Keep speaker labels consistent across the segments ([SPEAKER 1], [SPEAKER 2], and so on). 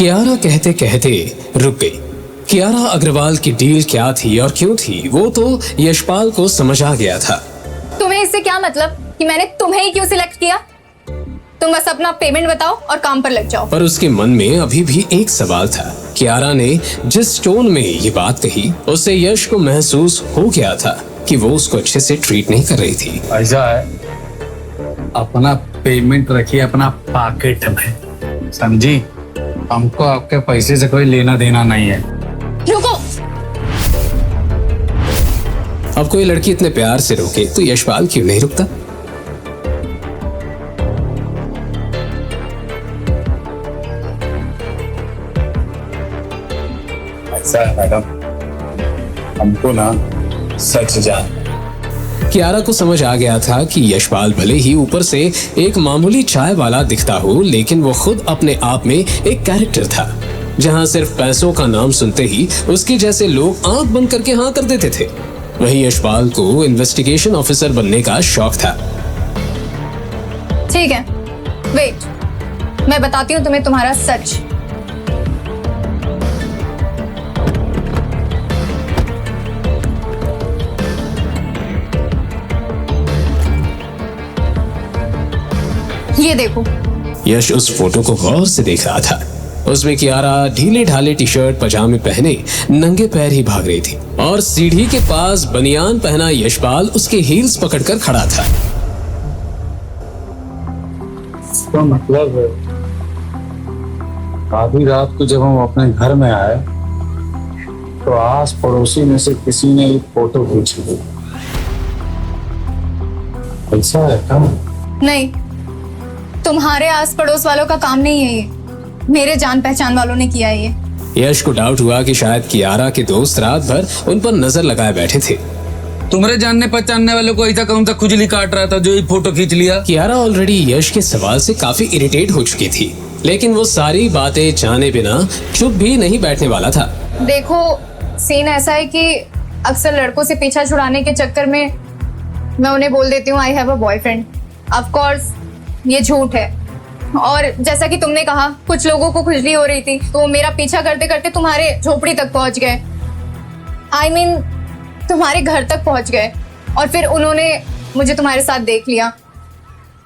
[SPEAKER 1] कियारा कहते कहते रुक गई। कियारा अग्रवाल की डील क्या थी और क्यों थी वो तो यशपाल को समझ आ गया था।
[SPEAKER 2] तुम्हें इससे क्या मतलब कि मैंने तुम्हें ही क्यों सिलेक्ट किया? तुम बस अपना पेमेंट बताओ और काम पर लग जाओ।
[SPEAKER 1] पर उसके मन में अभी भी एक सवाल था। कियारा ने जिस टोन में ये बात कही उससे यश को महसूस हो गया था कि वो उसको अच्छे से ट्रीट नहीं कर रही थी।
[SPEAKER 3] ऐसा है, अपना पेमेंट रखिए अपना पॉकेट में, समझी? हमको आपके पैसे से कोई लेना देना नहीं है।
[SPEAKER 2] रुको,
[SPEAKER 1] अब कोई लड़की इतने प्यार से रोके तो यशपाल क्यों नहीं रुकता?
[SPEAKER 3] ऐसा है मैडम, हमको ना सच जान।
[SPEAKER 1] कियारा को समझ आ गया था कि यशपाल भले ही ऊपर से एक मामूली चाय वाला दिखता हो, लेकिन वो खुद अपने आप में एक कैरेक्टर था, जहां सिर्फ पैसों का नाम सुनते ही उसके जैसे लोग आंख बंद करके हाँ कर देते थे। वहीं यशपाल को इन्वेस्टिगेशन ऑफिसर बनने का शौक था।
[SPEAKER 2] ठीक है, वेट, मैं बताती हूँ तुम्हें तुम्हारा सच। ये देखो।
[SPEAKER 1] यश उस फोटो को गौर से देख रहा था। उसमें कियारा ढीले ढाले टी शर्ट पजामे पहने नंगे पैर ही भाग रही थी और सीढ़ी के पास बनियान पहना यशपाल उसके हील्स पकड़कर खड़ा था।
[SPEAKER 3] इसका मतलब आधी रात को जब हम अपने घर में आए तो आस पड़ोसी में से किसी ने एक फोटो खींच ली। ऐसा है क्या?
[SPEAKER 2] नहीं, तुम्हारे आस पड़ोस वालों का काम नहीं है ये, मेरे जान पहचान वालों ने किया है ये।
[SPEAKER 1] यश को डाउट हुआ कि शायद कियारा के दोस्त रात भर उन पर नजर लगाए बैठे थे।
[SPEAKER 4] तुम्हारे जानने पहचानने वालों को ऐसा कौन सा खुजली काट रहा था जो ये फोटो खींच लिया?
[SPEAKER 1] कियारा ऑलरेडी यश के सवाल से काफी इरिटेट हो चुकी थी, लेकिन वो सारी बातें जाने बिना चुप भी नहीं बैठने वाला था।
[SPEAKER 2] देखो, सीन ऐसा है कि अक्सर लड़कों से पीछा छुड़ाने के चक्कर में मैं उन्हें बोल देती हूँ I have a boyfriend. Of course ये झूठ है, और जैसा कि तुमने कहा कुछ लोगों को खुजली हो रही थी तो मेरा पीछा करते करते तुम्हारे झोपड़ी तक पहुंच गए। I mean, तुम्हारे घर तक पहुंच गए और फिर उन्होंने मुझे तुम्हारे साथ देख लिया।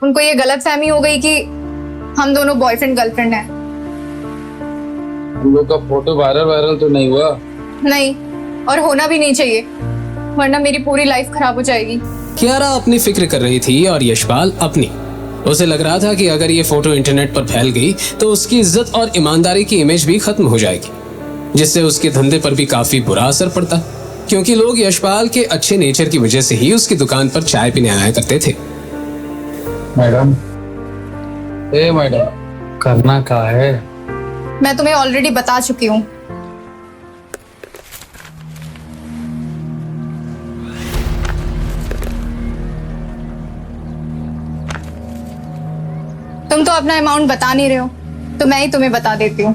[SPEAKER 2] उनको ये गलतफहमी हो गई कि हम दोनों बॉयफ्रेंड गर्लफ्रेंड हैं।
[SPEAKER 3] हम लोग का फोटो वायरल तो नहीं हुआ?
[SPEAKER 2] नहीं, और होना भी नहीं चाहिए, वरना मेरी पूरी लाइफ खराब हो जाएगी।
[SPEAKER 1] कियारा अपनी फिक्र कर रही थी और यशपाल अपनी। उसे लग रहा था कि अगर ये फोटो इंटरनेट पर फैल गई तो उसकी इज्जत और ईमानदारी की इमेज भी खत्म हो जाएगी, जिससे उसके धंधे पर भी काफी बुरा असर पड़ता, क्योंकि लोग यशपाल के अच्छे नेचर की वजह से ही उसकी दुकान पर चाय पीने आया करते थे।
[SPEAKER 3] मैडम, करना क्या है?
[SPEAKER 2] मैं तुम्हें ऑलरेडी बता चुकी हूँ। तुम तो अपना अमाउंट बता नहीं रहे हो, तो मैं ही तुम्हें बता देती हूँ।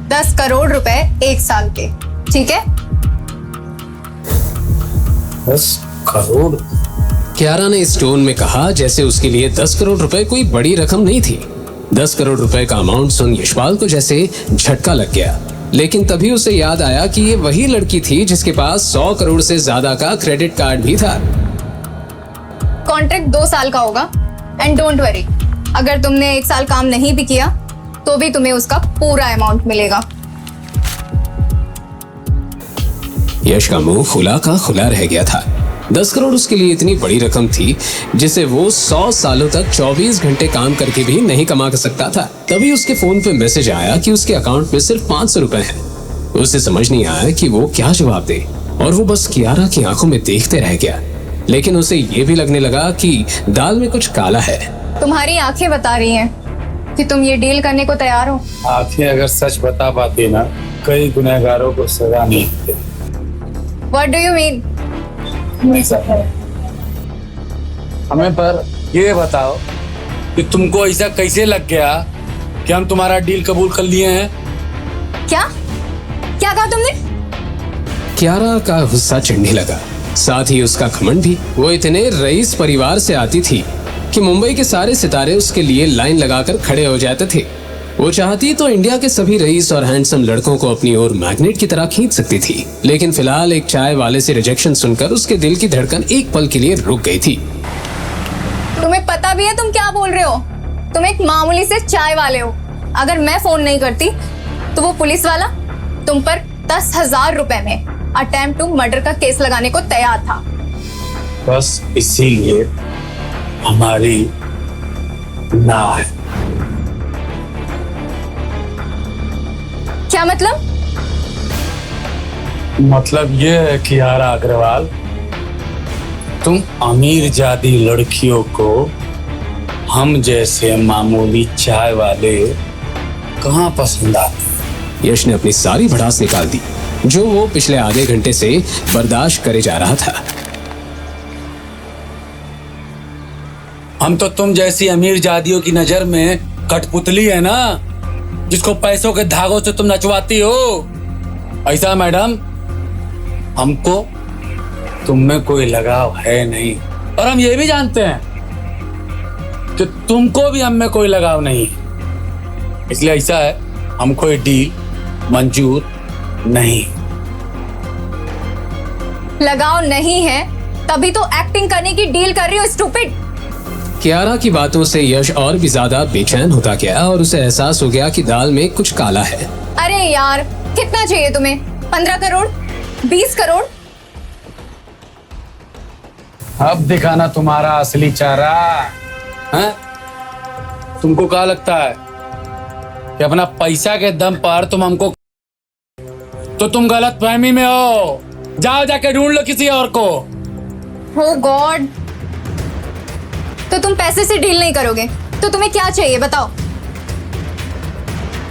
[SPEAKER 2] 10 करोड़ रुपए 1 साल के, ठीक है?
[SPEAKER 3] 10 करोड़?
[SPEAKER 1] कियारा ने इस टोन में कहा जैसे उसके लिए 10 करोड़ रुपए कोई बड़ी रकम नहीं थी। 10 करोड़ रुपए का अमाउंट सुन यशपाल को जैसे झटका लग गया, लेकिन तभी उसे याद आया कि ये वही लड़की थी जिसके पास 100 करोड़ से ज्यादा का क्रेडिट कार्ड भी था।
[SPEAKER 2] कॉन्ट्रैक्ट 2 साल का होगा, एंड डोंट वरी, अगर तुमने 1 साल काम नहीं भी किया तो भी तुम्हें उसका पूरा अमाउंट मिलेगा।
[SPEAKER 1] यश का मुंह खुला का खुला रह गया था। 10 करोड़ उसके लिए इतनी बड़ी रकम थी जिसे वो 100 सालों तक 24 घंटे काम करके भी नहीं कमा सकता था। तभी उसके फोन पे मैसेज आया कि उसके अकाउंट में सिर्फ 500 रुपए हैं। उसे समझ नहीं आया कि वो क्या जवाब दे, और वो बस कियारा की आंखों में देखते रह गया। लेकिन उसे ये भी लगने लगा कि दाल में कुछ काला है।
[SPEAKER 2] तुम्हारी आंखें बता रही हैं कि तुम ये डील करने को तैयार हो।
[SPEAKER 3] आंखें अगर सच बता पाती ना, कई गुनहगारों को सजा नहीं देती।
[SPEAKER 2] What do you mean?
[SPEAKER 3] हमें पर ये बताओ कि तुमको ऐसा कैसे लग गया कि हम तुम्हारा डील कबूल कर लिए हैं?
[SPEAKER 2] क्या क्या कहा तुमने?
[SPEAKER 1] कियारा का गुस्सा चढ़ने लगा, साथ ही उसका घमंड भी। वो इतने रईस परिवार से आती थी कि मुंबई के सारे सितारे उसके लिए लाइन लगाकर खड़े हो जाते थे। वो चाहती तो इंडिया के सभी रईस और हैंडसम लड़कों को अपनी ओर मैग्नेट की तरह खींच सकती थी, लेकिन फिलहाल एक चाय वाले से रिजेक्शन सुनकर उसके दिल की धड़कन एक पल के लिए रुक गई थी।
[SPEAKER 2] तुम्हें पता भी है तुम क्या बोल रहे हो? तुम एक मामूली से चाय वाले हो। अगर मैं फोन नहीं करती तो वो पुलिस वाला तुम पर 10,000 रुपए में अटेम्प्ट टू मर्डर का केस लगाने को तैयार था।
[SPEAKER 3] बस इसीलिए हमारी ना है।
[SPEAKER 2] क्या मतलब?
[SPEAKER 3] मतलब ये है कि यारा अग्रवाल, तुम अमीर जादी लड़कियों को हम जैसे मामूली चाय वाले कहाँ पसंद आते?
[SPEAKER 1] यश ने अपनी सारी भड़ास निकाल दी जो वो पिछले आधे घंटे से बर्दाश्त करे जा रहा था।
[SPEAKER 3] हम तो तुम जैसी अमीर जादियों की नजर में कठपुतली है ना, जिसको पैसों के धागों से तुम नचवाती हो। ऐसा मैडम, हमको तुम में कोई लगाव है नहीं, और हम ये भी जानते हैं कि तुमको भी हम में कोई लगाव नहीं। इसलिए ऐसा है, हम कोई डील मंजूर नहीं।
[SPEAKER 2] लगाव नहीं है तभी तो एक्टिंग करने की डील कर रही हो, स्टूपिड।
[SPEAKER 1] कियारा की बातों से यश और भी ज्यादा बेचैन होता गया और उसे एहसास हो गया कि दाल में कुछ काला है।
[SPEAKER 2] अरे यार, कितना चाहिए तुम्हें? 15 करोड़? 20 करोड़?
[SPEAKER 3] अब दिखाना तुम्हारा असली चारा है। तुमको क्या लगता है कि अपना पैसा के दम पर तुम हमको, तो तुम गलत फहमी में हो। जाओ जाके ढूंढ लो किसी और को।
[SPEAKER 2] हो गॉड, तो तुम पैसे से डील नहीं करोगे तो तुम्हें क्या चाहिए बताओ?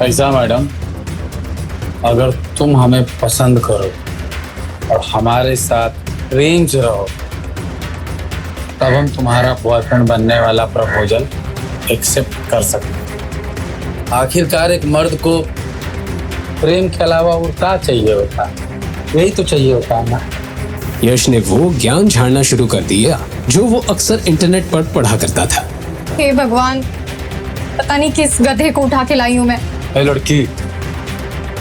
[SPEAKER 3] ऐसा मैडम, अगर तुम हमें पसंद करो और हमारे साथ प्रेम से रहो, तब हम तुम्हारा बॉयफ्रेंड बनने वाला प्रपोजल एक्सेप्ट कर सकते हैं। आखिरकार एक मर्द को प्रेम के अलावा और क्या चाहिए होता है? यही तो चाहिए होता है ना।
[SPEAKER 1] यश ने वो ज्ञान झाड़ना शुरू कर दिया जो वो अक्सर इंटरनेट पर पढ़ा करता था।
[SPEAKER 2] हे भगवान, पता नहीं किस गधे को उठा के लाई हूं मैं।
[SPEAKER 3] ए लड़की,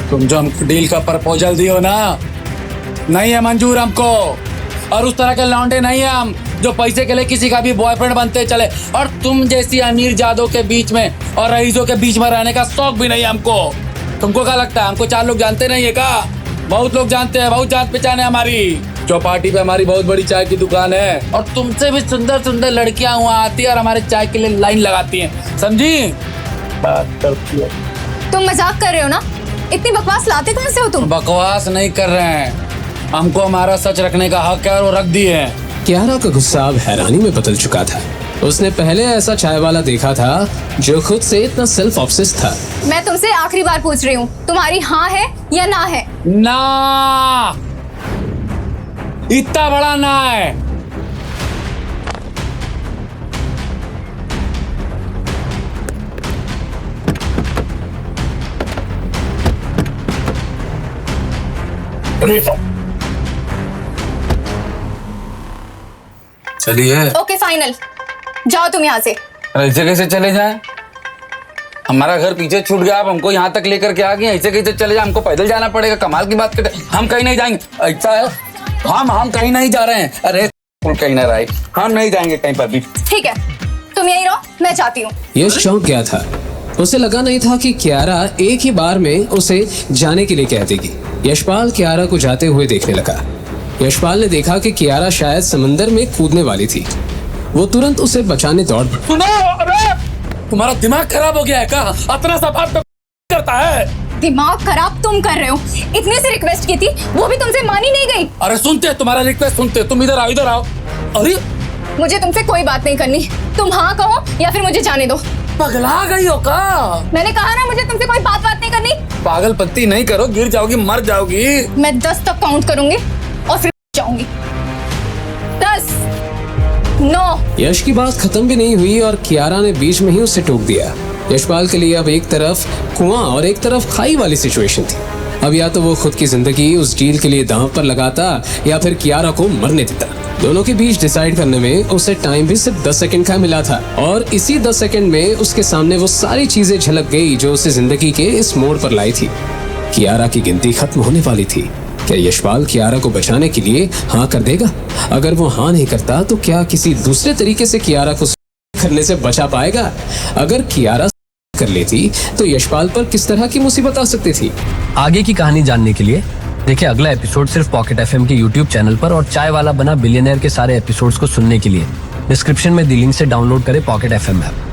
[SPEAKER 3] तुम जो हमको डील का प्रपोजल दियो ना, नहीं है मंजूर हमको। और उस तरह के लौंडे नहीं है हम जो पैसे के लिए किसी का भी बॉयफ्रेंड बनते चले। और तुम जैसी अमीर जादों के बीच में और रईसों के बीच में रहने का शौक भी नहीं है हमको। तुमको क्या लगता है हमको 4 लोग जानते नहीं है क्या? बहुत लोग जानते हैं, बहुत जान पहचान है हमारी। चौपाटी पे हमारी बहुत बड़ी चाय की दुकान है, और तुमसे भी सुंदर सुंदर लड़कियां वहाँ आती है और हमारे चाय के लिए लाइन लगाती हैं, समझी? बात करती है।
[SPEAKER 2] तुम मजाक कर रहे हो ना? इतनी बकवास लाते कहाँ से हो तुम?
[SPEAKER 3] बकवास नहीं कर रहे हैं, हमको हमारा सच रखने का हक है और वो रख दिए हैं।
[SPEAKER 1] कियारा का गुस्सा अब हैरानी में बदल चुका था। उसने पहले ऐसा चाय वाला देखा था जो खुद से इतना सेल्फ ऑब्सेस्ड था।
[SPEAKER 2] मैं तुमसे आखिरी बार पूछ रही हूँ, तुम्हारी हाँ है या ना है?
[SPEAKER 3] ना, इतना बड़ा ना है। चलिए।
[SPEAKER 2] ओके फाइनल, जाओ तुम यहाँ से।
[SPEAKER 3] ऐसे कैसे चले जाएं? हमारा घर पीछे छूट गया, आप हमको यहाँ तक लेकर के आ गए। ऐसे कैसे चले जाए? हमको पैदल जाना पड़ेगा। कमाल की बात करते, हम कहीं नहीं जाएंगे। ऐसा है, हम कहीं नहीं जा रहे हैं। अरे कहीं ना रहे, हम नहीं जाएंगे कहीं पर भी।
[SPEAKER 2] ठीक है, तुम यहीं रहो, मैं जाती हूँ।
[SPEAKER 1] यश चौंक गया था। उसे लगा नहीं था कि कियारा एक ही बार में उसे जाने के लिए कह देगी। यशपाल कियारा को जाते हुए देखने लगा। यशपाल ने देखा कि कियारा शायद समंदर में कूदने वाली थी। वो तुरंत उसे बचाने दौड़ पड़ा।
[SPEAKER 3] सुनो, अरे तुम्हारा दिमाग खराब हो गया है क्या? इतना सा बात तो करता है।
[SPEAKER 2] दिमाग खराब तुम कर रहे हो। इतने से रिक्वेस्ट की थी, वो भी तुमसे मानी नहीं गई।
[SPEAKER 3] अरे सुनते, तुम्हारा रिक्वेस्ट सुनते। तुम इधर आओ, इधर आओ। अरे
[SPEAKER 2] मुझे तुमसे कोई बात नहीं करनी। तुम हाँ कहो या फिर मुझे जाने दो।
[SPEAKER 3] पगला गई हो का?
[SPEAKER 2] मैंने कहा ना, मुझे तुमसे कोई बात नहीं करनी।
[SPEAKER 3] पागलपंती नहीं करो, गिर जाओगी, मर जाओगी।
[SPEAKER 2] मैं 10 तक काउंट करूंगी और फिर जाऊंगी। 10, 9।
[SPEAKER 1] यश की बात खत्म भी नहीं हुई और कियारा ने बीच में ही उसे टोक दिया। यशपाल के लिए अब एक तरफ कुआं और एक तरफ खाई वाली सिचुएशन थी। अब या तो वो खुद की जिंदगी उस डील के लिए दांव पर लगाता या फिर कियारा को मरने देता। दोनों के बीच डिसाइड करने में उसे टाइम भी सिर्फ 10 सेकंड का मिला था और इसी 10 सेकंड में उसके सामने वो सारी चीजें झलक गई जो उसे जिंदगी के इस मोड़ पर लाई थी। कियारा की गिनती खत्म होने वाली थी। क्या यशपाल कियारा को बचाने के लिए हाँ कर देगा? अगर वो हाँ नहीं करता तो क्या किसी दूसरे तरीके से कियारा को करने से बचा पाएगा? अगर कियारा कर लेती तो यशपाल पर किस तरह की मुसीबत आ सकती थी?
[SPEAKER 5] आगे की कहानी जानने के लिए देखिए अगला एपिसोड सिर्फ पॉकेट एफएम के यूट्यूब चैनल पर और चाय वाला बना बिलियनर के सारे एपिसोड्स को सुनने के लिए डिस्क्रिप्शन में दी लिंक से डाउनलोड करें पॉकेट एफएम ऐप।